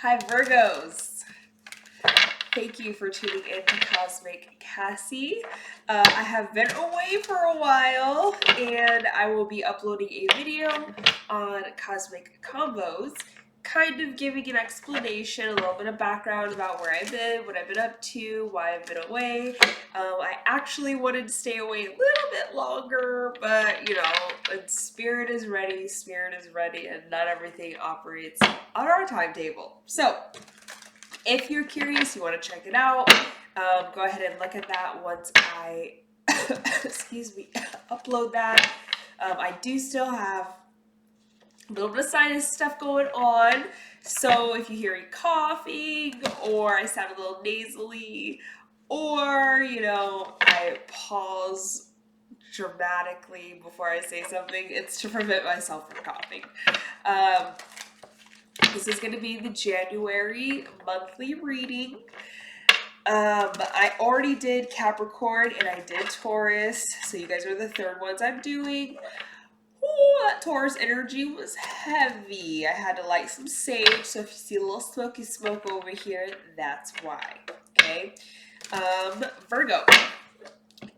Hi Virgos! Thank you for tuning in to Cosmic Cassie. I have been away for a while and I will be uploading a video on Cosmic Combos, kind of giving an explanation, a little bit of background about where I've been, what I've been up to, why I've been away. I actually wanted to stay away a little bit longer, but you know, spirit is ready, and not everything operates on our timetable. So, if you're curious, you want to check it out, go ahead and look at that once I, excuse me, upload that. I do still have a little bit of sinus stuff going on, so if you hear me coughing, or I sound a little nasally, or, you know, I pause dramatically before I say something, it's to prevent myself from coughing. This is going to be the January monthly reading. I already did Capricorn and I did Taurus, so you guys are the third ones I'm doing. Ooh, that Taurus energy was heavy. I had to light some sage, so if you see a little smoky smoke over here, that's why. Okay. Virgo.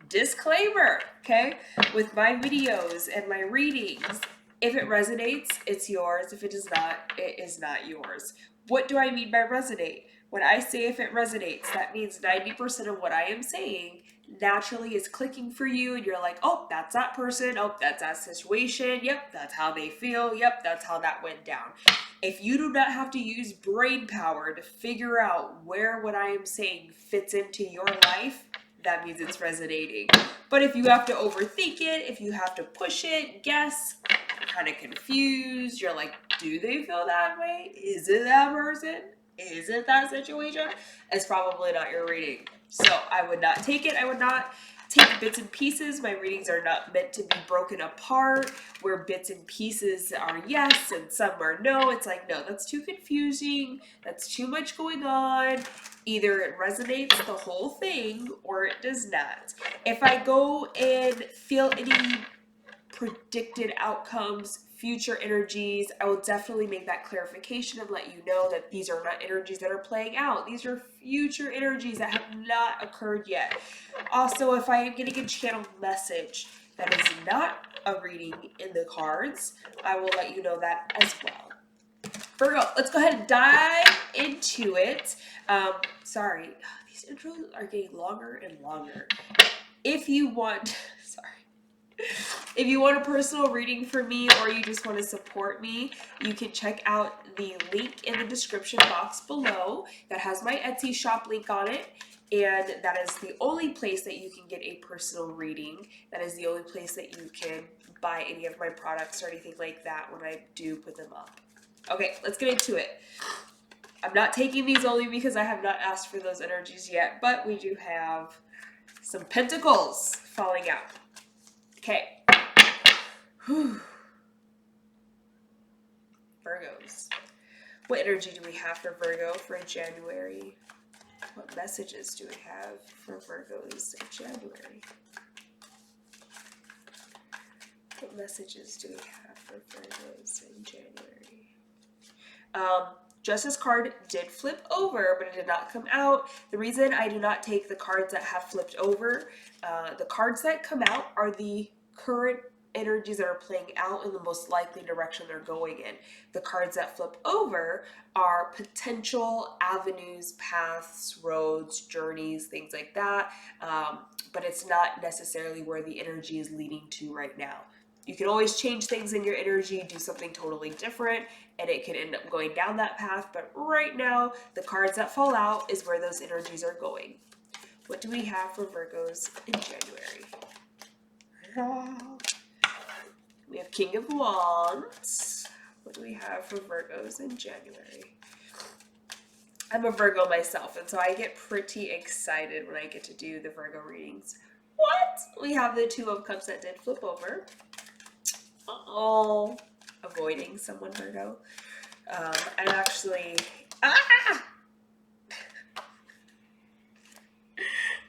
Disclaimer, okay? With my videos and my readings, if it resonates, it's yours. If it does not, it is not yours. What do I mean by resonate? When I say if it resonates, that means 90% of what I am saying naturally is clicking for you, and you're like, oh, that's that person. Oh, that's that situation. Yep, that's how they feel. Yep, that's how that went down. If you do not have to use brain power to figure out where what I am saying fits into your life, that means it's resonating. But if you have to overthink it, if you have to push it, guess, you're kind of confused, you're like, do they feel that way? Is it that person? Is it that situation? It's probably not your reading. So I would not take it. I would not take bits and pieces. My readings are not meant to be broken apart where bits and pieces are yes and some are no. It's like, no, that's too confusing. That's too much going on. Either it resonates the whole thing or it does not. If I go and feel any predicted outcomes, future energies, I will definitely make that clarification and let you know that these are not energies that are playing out. These are future energies that have not occurred yet. Also, if I am getting a channeled message that is not a reading in the cards, I will let you know that as well. Virgo, let's go ahead and dive into it. Sorry, these intros are getting longer and longer. If you want, if you want a personal reading from me or you just want to support me, you can check out the link in the description box below that has my Etsy shop link on it. And that is the only place that you can get a personal reading. That is the only place that you can buy any of my products or anything like that when I do put them up. Okay, let's get into it. I'm not taking these only because I have not asked for those energies yet, but we do have some pentacles falling out. Okay. Whew. Virgos. What energy do we have for Virgo for January? What messages do we have for Virgos in January? What messages do we have for Virgos in January? Justice card did flip over, but it did not come out. The reason I do not take the cards that have flipped over, the cards that come out are the current energies that are playing out in the most likely direction they're going in. The cards that flip over are potential avenues, paths, roads, journeys, things like that, but it's not necessarily where the energy is leading to right now. You can always change things in your energy, do something totally different, and it can end up going down that path. But right now, the cards that fall out is where those energies are going. What do we have for Virgos in January? We have King of Wands. What do we have for Virgos in January? I'm a Virgo myself, and so I get pretty excited when I get to do the Virgo readings. What? We have the Two of Cups that did flip over. Uh-oh. Avoiding someone, Virgo. I'm actually...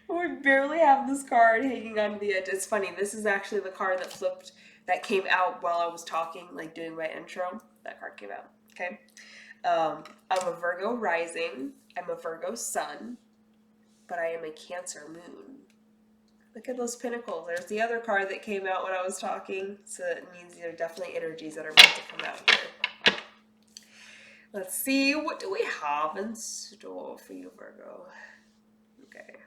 We barely have this card hanging on the edge. It's funny. This is actually the card that flipped, that came out while I was talking, like doing my intro. That card came out. Okay. I'm a Virgo rising. I'm a Virgo sun, but I am a Cancer moon. Look at those pinnacles. There's the other card that came out when I was talking. So it means there are definitely energies that are meant to come out here. Let's see, what do we have in store for you, Virgo? Okay.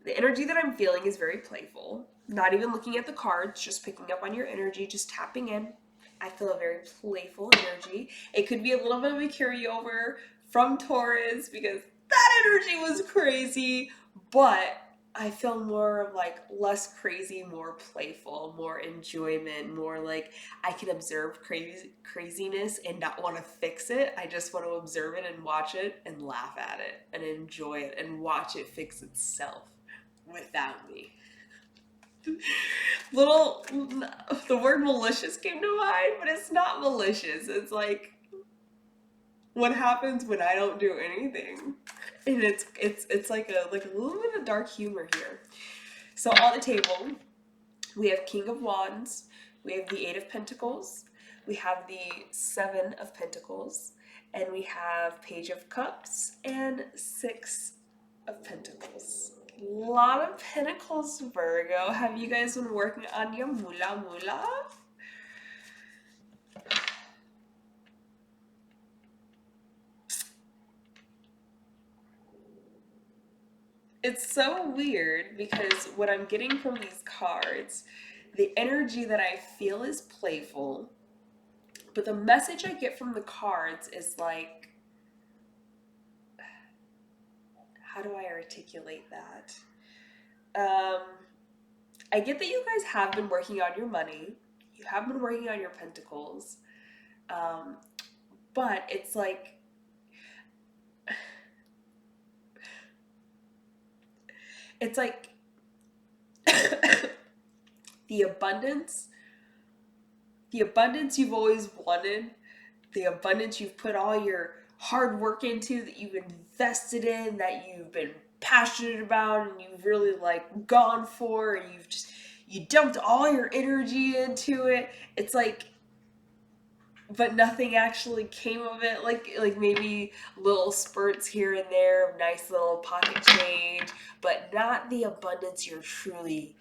The energy that I'm feeling is very playful. Not even looking at the cards, just picking up on your energy, just tapping in. I feel a very playful energy. It could be a little bit of a carryover from Taurus because that energy was crazy, but I feel more of like less crazy, more playful, more enjoyment, more like I can observe craziness and not want to fix it. I just want to observe it and watch it and laugh at it and enjoy it and watch it fix itself without me. Little, the word malicious came to mind, but it's not malicious. It's like what happens when I don't do anything, and it's like a little bit of dark humor here. So on the table, we have King of Wands, we have the Eight of Pentacles, we have the Seven of Pentacles, and we have Page of Cups and Six of Pentacles. A lot of pentacles, Virgo. Have you guys been working on your mula? It's so weird because what I'm getting from these cards, the energy that I feel is playful, but the message I get from the cards is like, how do I articulate that? I get that you guys have been working on your money. You have been working on your pentacles. But it's like, it's like the abundance you've always wanted, the abundance you've put all your hard work into, that you've invested in, that you've been passionate about, and you've really like gone for, and you dumped all your energy into it. It's like, but nothing actually came of it. Like maybe little spurts here and there of nice little pocket change, but not the abundance you're truly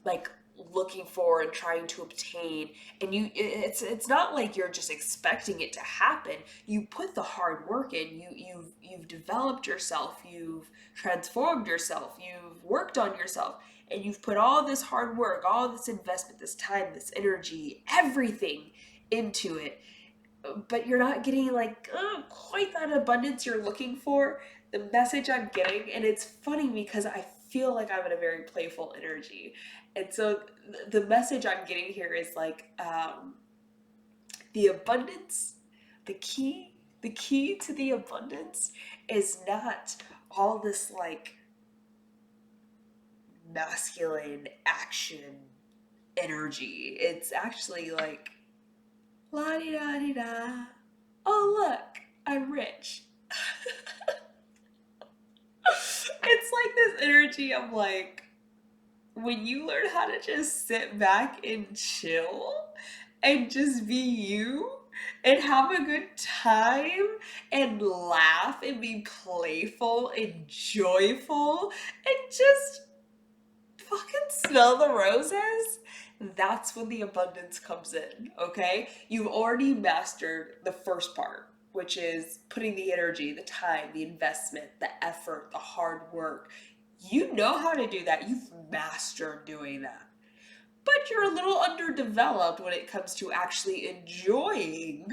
like looking for and trying to obtain. And it's not like you're just expecting it to happen. You put the hard work in. You've developed yourself, you've transformed yourself, you've worked on yourself, and you've put all this hard work, all this investment, this time, this energy, everything into it, but you're not getting like quite that abundance you're looking for. The message I'm getting, and it's funny because I feel like I'm in a very playful energy, and so the message I'm getting here is like the abundance, the key to the abundance is not all this like masculine action energy. It's actually like la di da di da. Oh look, I'm rich. It's like this energy of like when you learn how to just sit back and chill and just be you and have a good time and laugh and be playful and joyful and just fucking smell the roses. That's when the abundance comes in, okay? You've already mastered the first part, which is putting the energy, the time, the investment, the effort, the hard work. You know how to do that. You've mastered doing that. But you're a little underdeveloped when it comes to actually enjoying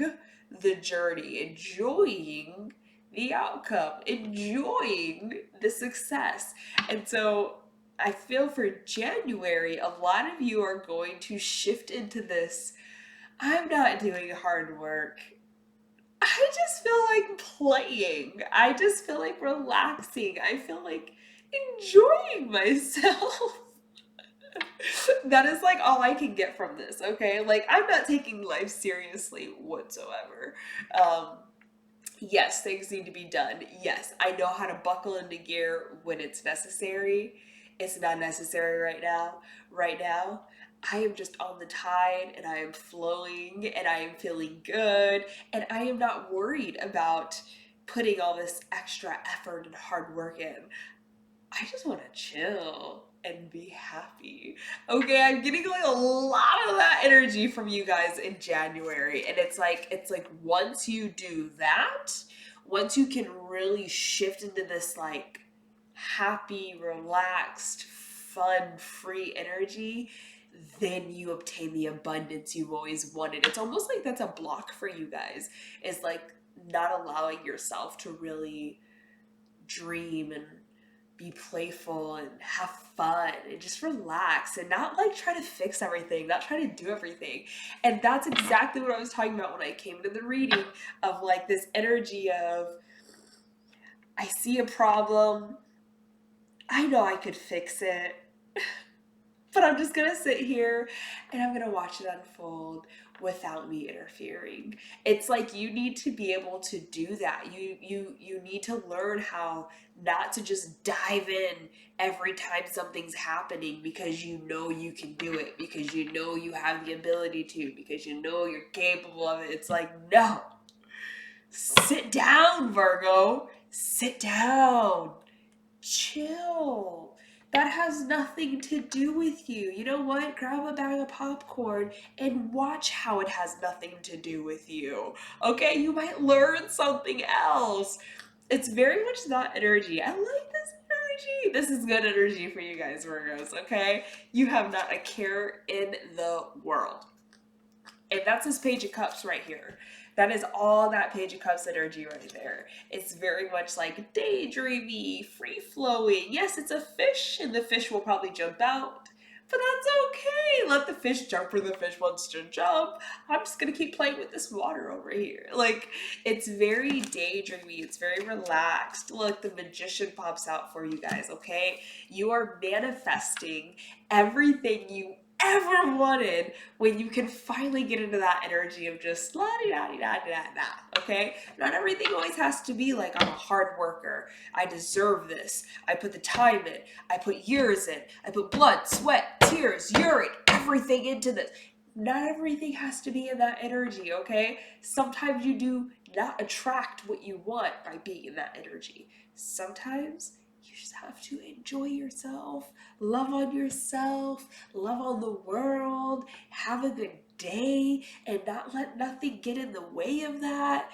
the journey, enjoying the outcome, enjoying the success. And so I feel for January, a lot of you are going to shift into this. I'm not doing hard work. I just feel like playing. I just feel like relaxing. I feel like enjoying myself. That is like all I can get from this, okay? Like, I'm not taking life seriously whatsoever. Yes, things need to be done. Yes, I know how to buckle into gear when it's necessary. It's not necessary right now. Right now, I am just on the tide and I am flowing and I am feeling good and I am not worried about putting all this extra effort and hard work in. I just want to chill and be happy. Okay, I'm getting like a lot of that energy from you guys in January. And it's like once you do that, once you can really shift into this like happy, relaxed, fun, free energy, then you obtain the abundance you've always wanted. It's almost like that's a block for you guys. Is like not allowing yourself to really dream and be playful and have fun and just relax and not like try to fix everything, not try to do everything. And that's exactly what I was talking about when I came to the reading of like this energy of I see a problem, I know I could fix it, but I'm just gonna sit here and I'm gonna watch it unfold without me interfering. It's like you need to be able to do that. You need to learn how not to just dive in every time something's happening because you know you can do it, because you know you have the ability to, because you know you're capable of it. It's like, no. Sit down, Virgo. Sit down. Chill. That has nothing to do with you. You know what? Grab a bag of popcorn and watch how it has nothing to do with you. Okay? You might learn something else. It's very much that energy. I like this energy. This is good energy for you guys, Virgos, okay? You have not a care in the world. And that's this Page of Cups right here. That is all that Page of Cups energy right there. It's very much like daydreamy, free flowing. Yes, it's a fish, and the fish will probably jump out. But that's okay. Let the fish jump where the fish wants to jump. I'm just gonna keep playing with this water over here. Like, it's very daydreamy. It's very relaxed. Look, the magician pops out for you guys, okay? You are manifesting everything you ever wanted when you can finally get into that energy of just la di da di da da da. Okay? Not everything always has to be like I'm a hard worker. I deserve this. I put the time in. I put years in. I put blood, sweat, tears, urine, everything into this. Not everything has to be in that energy, okay? Sometimes you do not attract what you want by being in that energy. Sometimes you just have to enjoy yourself, love on yourself, love on the world, have a good day, and not let nothing get in the way of that.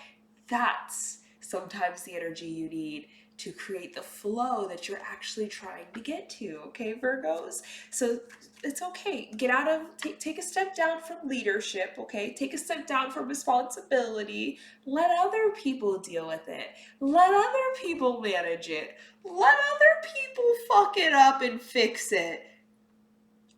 That's sometimes the energy you need to create the flow that you're actually trying to get to, okay, Virgos? So it's okay. Get out of, take a step down from leadership, okay? Take a step down from responsibility. Let other people deal with it. Let other people manage it. Let other people fuck it up and fix it.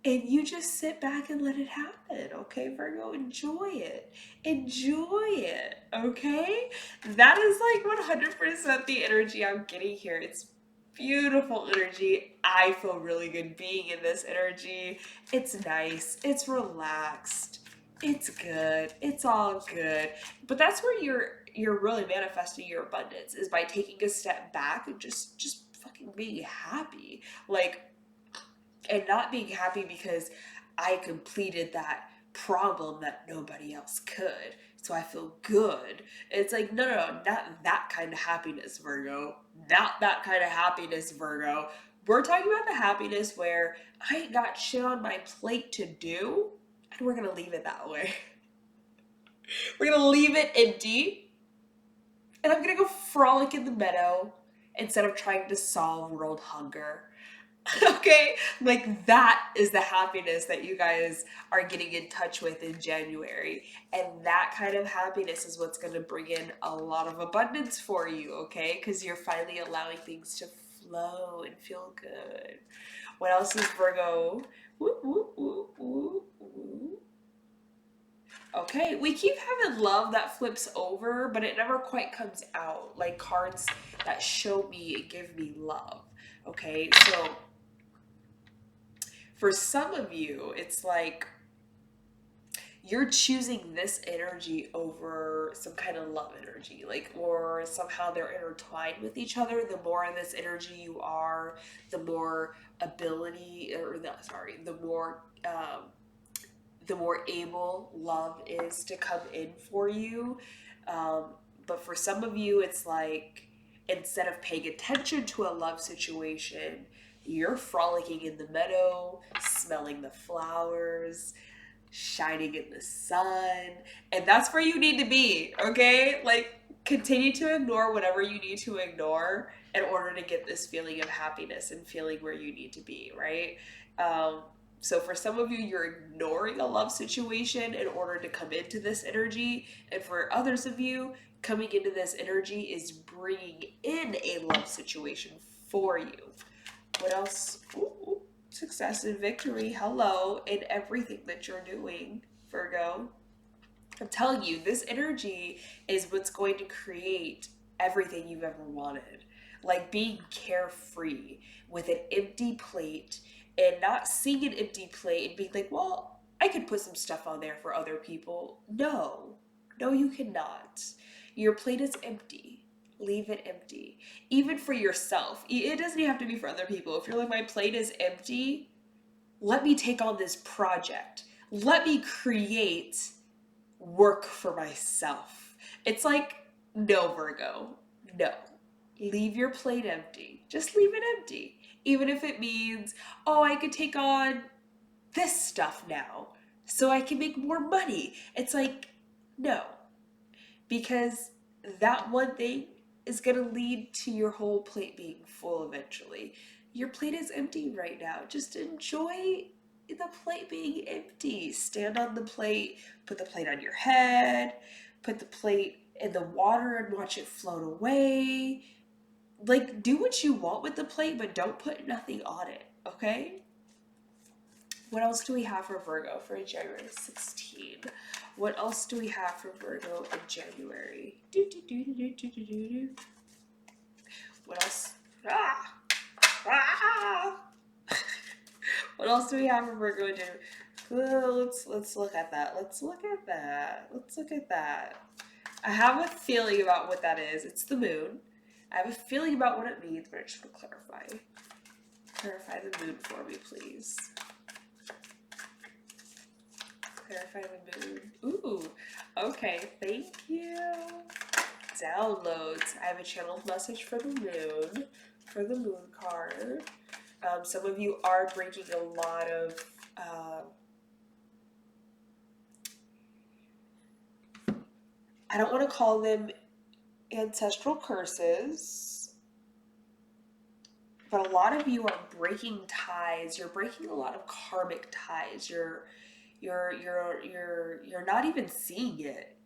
And you just sit back and let it happen, okay, Virgo? Enjoy it. Enjoy it, okay? That is like 100% the energy I'm getting here. It's beautiful energy. I feel really good being in this energy. It's nice. It's relaxed. It's good. It's all good. But that's where you're really manifesting your abundance is by taking a step back and just fucking being happy. Like, and not being happy because I completed that problem that nobody else could. So I feel good. It's like, no, not that kind of happiness, Virgo. Not that kind of happiness, Virgo. We're talking about the happiness where I ain't got shit on my plate to do, and we're gonna leave it that way. We're gonna leave it empty, and I'm gonna go frolic in the meadow instead of trying to solve world hunger. Okay, like that is the happiness that you guys are getting in touch with in January, and that kind of happiness is what's going to bring in a lot of abundance for you, okay, because you're finally allowing things to flow and feel good. What else is Virgo? Woo, woo, woo, woo, woo. Okay, we keep having love that flips over, but it never quite comes out, like cards that show me and give me love. Okay, so for some of you, it's like you're choosing this energy over some kind of love energy, like, or somehow they're intertwined with each other. The more in this energy you are, the more ability, or the more the more able love is to come in for you. Um, but for some of you, it's like instead of paying attention to a love situation, you're frolicking in the meadow, smelling the flowers, shining in the sun. And that's where you need to be, okay? Like, continue to ignore whatever you need to ignore in order to get this feeling of happiness and feeling where you need to be, right? Um, so for some of you, you're ignoring a love situation in order to come into this energy. And for others of you, coming into this energy is bringing in a love situation for you. What else? Ooh, success and victory. Hello, in everything that you're doing, Virgo. I'm telling you, this energy is what's going to create everything you've ever wanted. Like being carefree with an empty plate and not seeing an empty plate and being like, well, I could put some stuff on there for other people. No, no, you cannot. Your plate is empty. Leave it empty. Even for yourself. It doesn't even have to be for other people. If you're like, my plate is empty, let me take on this project. Let me create work for myself. It's like, no, Virgo, no. Leave your plate empty. Just leave it empty. Even if it means, oh, I could take on this stuff now so I can make more money. It's like, no. Because that one thing is going to lead to your whole plate being full eventually. Your plate is empty right now. Just enjoy the plate being empty. Stand on the plate, put the plate on your head, put the plate in the water and watch it float away. Like, do what you want with the plate, but don't put nothing on it, okay? What else do we have for Virgo for January 16? What else do we have for Virgo in January? What else? What else do we have for Virgo in January? Let's look at that. Let's look at that. I have a feeling about what that is. It's the moon. I have a feeling about what it means, but I just want to clarify. Clarify the moon for me, please. Clarify the moon. Ooh, okay, thank you. Downloads. I have a channeled message for the moon card. Some of you are breaking a lot of I don't want to call them ancestral curses, but a lot of you are breaking ties. You're breaking a lot of karmic ties. You're not even seeing it.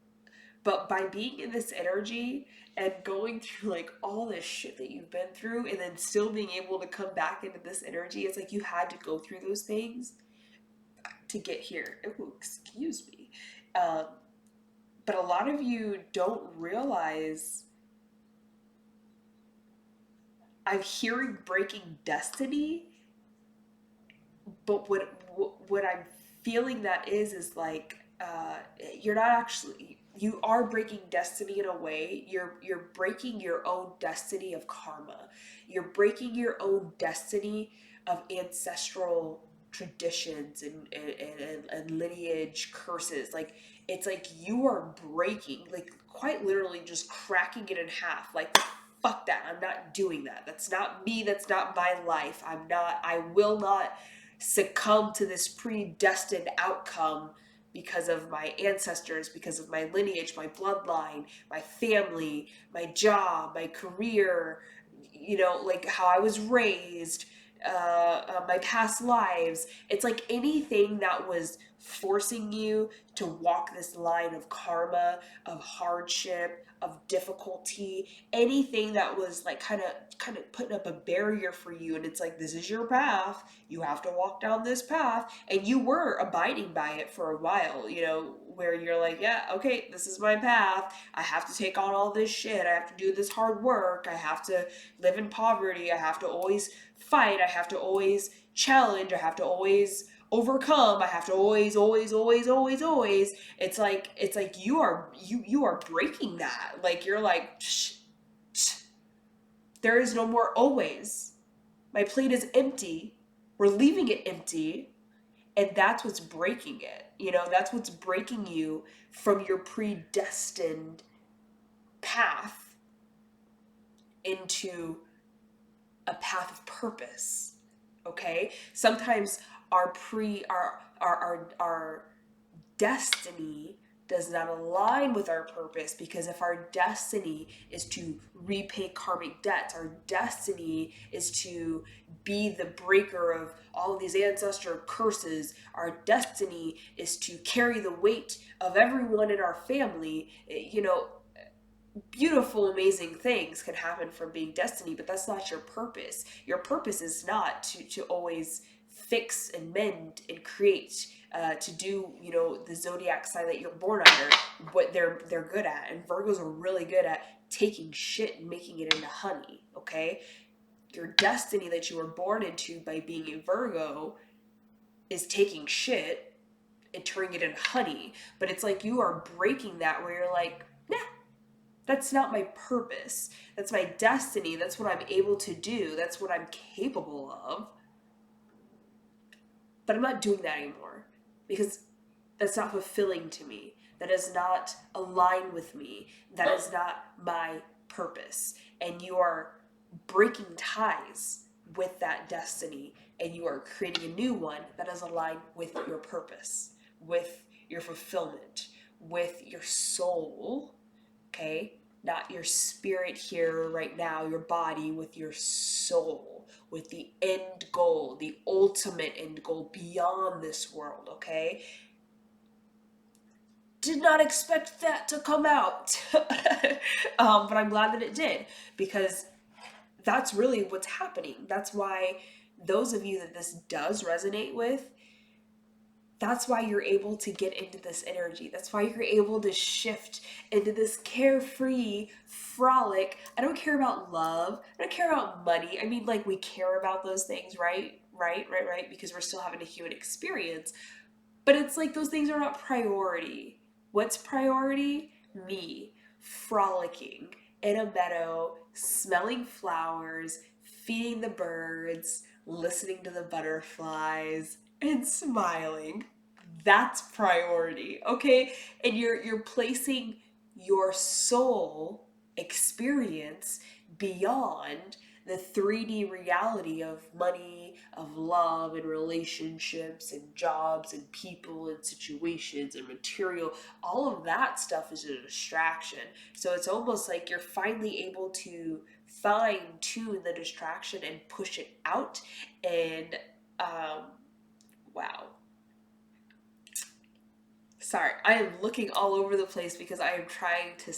But by being in this energy and going through like all this shit that you've been through and then still being able to come back into this energy, it's like you had to go through those things to get here. Ooh, excuse me. But a lot of you don't realize, I'm hearing breaking destiny, but what I'm feeling that is like you're not actually, you are breaking destiny in a way. You're breaking your own destiny of karma. You're breaking your own destiny of ancestral traditions and lineage curses. Like, it's like you are breaking, like quite literally just cracking it in half. Like, fuck that. I'm not doing that. That's not me. That's not my life. I will not succumb to this predestined outcome because of my ancestors, because of my lineage, my bloodline, my family, my job, my career, you know, like how I was raised, my past lives. It's like anything that was forcing you to walk this line of karma, of hardship, of difficulty, anything that was like kind of putting up a barrier for you, and it's like, this is your path, you have to walk down this path, and you were abiding by it for a while, you know, where you're like, yeah, okay, this is my path, I have to take on all this shit, I have to do this hard work, I have to live in poverty, I have to always fight, I have to always challenge, I have to always overcome, I have to always it's like you are breaking that. Like, you're like, psh, psh, there is no more always. My plate is empty, we're leaving it empty, And that's what's breaking it. That's what's breaking you from your predestined path into a path of purpose. Okay? Sometimes our destiny does not align with our purpose, because if our destiny is to repay karmic debts, our destiny is to be the breaker of all of these ancestral curses, our destiny is to carry the weight of everyone in our family, beautiful, amazing things can happen from being destiny, but that's not your purpose. Your purpose is not to always fix and mend and create, to do, the zodiac sign that you're born under, what they're good at. And Virgos are really good at taking shit and making it into honey, okay? Your destiny that you were born into by being a Virgo is taking shit and turning it into honey. But it's like you are breaking that, where you're like, nah, that's not my purpose. That's my destiny. That's what I'm able to do. That's what I'm capable of. But I'm not doing that anymore, because that's not fulfilling to me. That does not align with me. That is not my purpose. And you are breaking ties with that destiny, and you are creating a new one that is aligned with your purpose, with your fulfillment, with your soul. Okay? Not your spirit here right now, your body, with your soul, with the end goal, the ultimate end goal beyond this world, okay? Did not expect that to come out. But I'm glad that it did, because that's really what's happening. That's why those of you that this does resonate with, that's why you're able to get into this energy. That's why you're able to shift into this carefree frolic. I don't care about love. I don't care about money. I mean, like, we care about those things, right? Right, because we're still having a human experience. But it's like those things are not priority. What's priority? Me frolicking in a meadow, smelling flowers, feeding the birds, listening to the butterflies, and smiling. That's priority, okay? And you're placing your soul experience beyond the 3D reality of money, of love and relationships and jobs and people and situations and material. All of that stuff is a distraction. So it's almost like you're finally able to fine tune the distraction and push it out. And wow. Sorry, I am looking all over the place because I am trying to.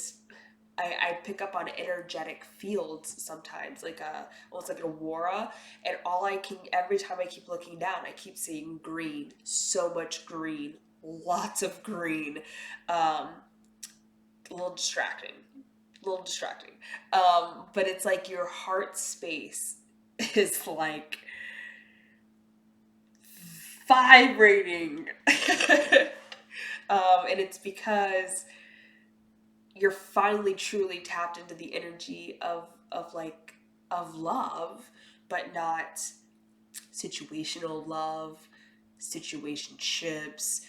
I pick up on energetic fields sometimes, like almost like an aurora, and all I can, every time I keep looking down, I keep seeing green, so much green, lots of green, a little distracting, but it's like your heart space is like vibrating, and it's because you're finally truly tapped into the energy of love, but not situational love, situationships,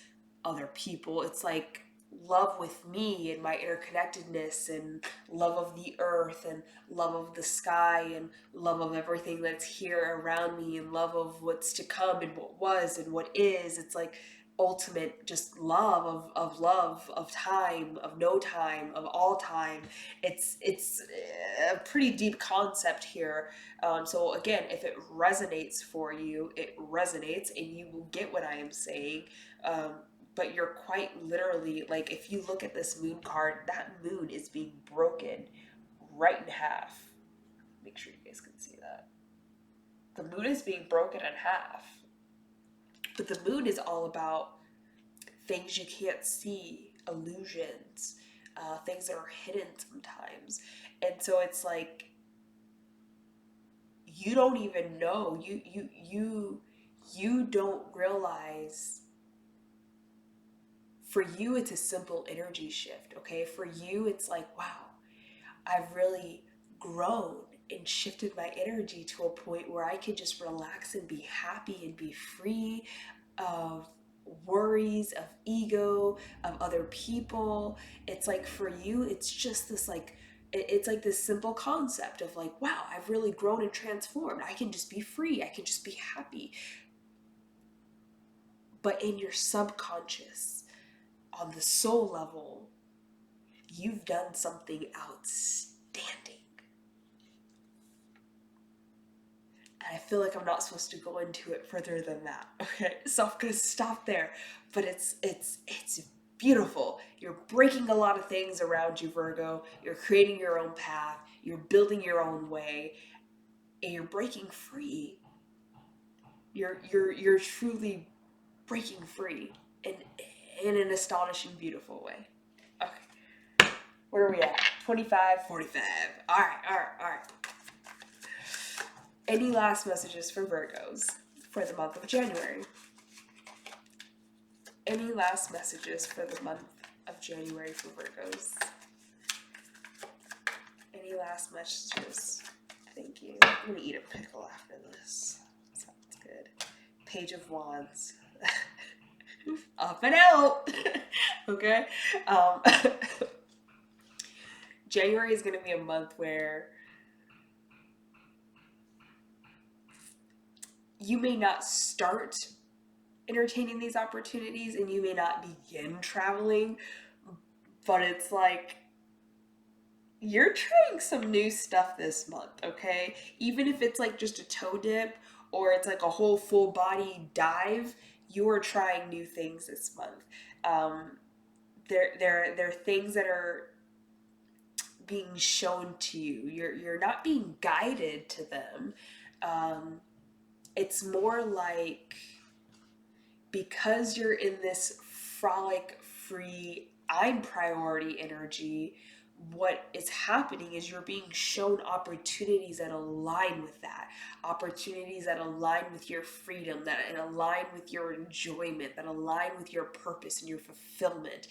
other people. It's like love with me and my interconnectedness, and love of the earth, and love of the sky, and love of everything that's here around me, and love of what's to come and what was and what is. It's like ultimate just love of time, of no time, of all time. It's a pretty deep concept here. So again, if it resonates for you, it resonates, and you will get what I am saying. But you're quite literally, like, if you look at this moon card, that moon is being broken right in half. Make sure you guys can see that. The moon is being broken in half. But the moon is all about things you can't see, illusions, things that are hidden sometimes. And so it's like you don't even know. You don't realize. For you, it's a simple energy shift, okay? For you, it's like, wow, I've really grown and shifted my energy to a point where I can just relax and be happy and be free. of worries, of ego, of other people. It's like for you, it's just this like, it's like this simple concept of like, wow, I've really grown and transformed. I can just be free. I can just be happy. But in your subconscious, on the soul level, you've done something outstanding. And I feel like I'm not supposed to go into it further than that. Okay, so I'm gonna stop there. But it's beautiful. You're breaking a lot of things around you, Virgo. You're creating your own path. You're building your own way, and you're breaking free. You're truly breaking free in an astonishing, beautiful way. Okay, where are we at? 25, 45. All right. Any last messages for Virgos for the month of January? Any last messages for the month of January for Virgos? Any last messages? Thank you. I'm going to eat a pickle after this. Sounds good. Page of Wands. Up and out. Okay? January is going to be a month where you may not start entertaining these opportunities and you may not begin traveling, but it's like you're trying some new stuff this month, okay? Even if it's like just a toe dip or it's like a whole full body dive, you are trying new things this month. There are things that are being shown to you. You're not being guided to them. It's more like because you're in this frolic, free, I'm priority energy, what is happening is you're being shown opportunities that align with that. Opportunities that align with your freedom, that align with your enjoyment, that align with your purpose and your fulfillment.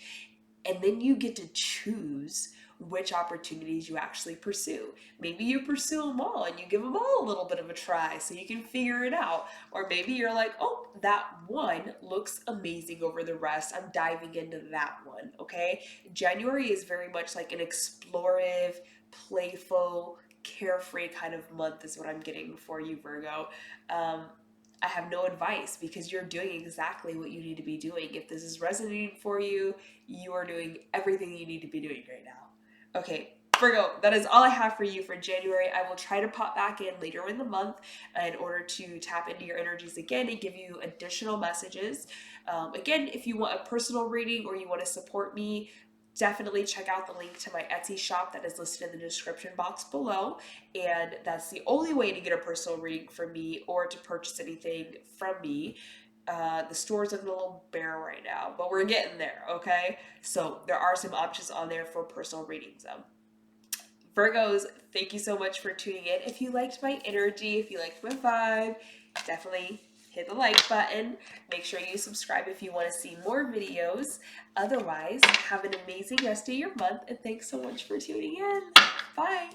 And then you get to choose which opportunities you actually pursue. Maybe you pursue them all and you give them all a little bit of a try so you can figure it out. Or maybe you're like, oh, that one looks amazing over the rest. I'm diving into that one, okay? January is very much like an explorative, playful, carefree kind of month is what I'm getting for you, Virgo. I have no advice because you're doing exactly what you need to be doing. If this is resonating for you, you are doing everything you need to be doing right now. Okay, Virgo, that is all I have for you for January. I will try to pop back in later in the month in order to tap into your energies again and give you additional messages. Again, if you want a personal reading or you want to support me, definitely check out the link to my Etsy shop that is listed in the description box below. And that's the only way to get a personal reading from me or to purchase anything from me. The store's looking a little bare right now, but we're getting there, okay? So there are some options on there for personal readings. Virgos, thank you so much for tuning in. If you liked my energy, if you liked my vibe, definitely hit the like button. Make sure you subscribe if you want to see more videos. Otherwise, have an amazing rest of your month, and thanks so much for tuning in. Bye.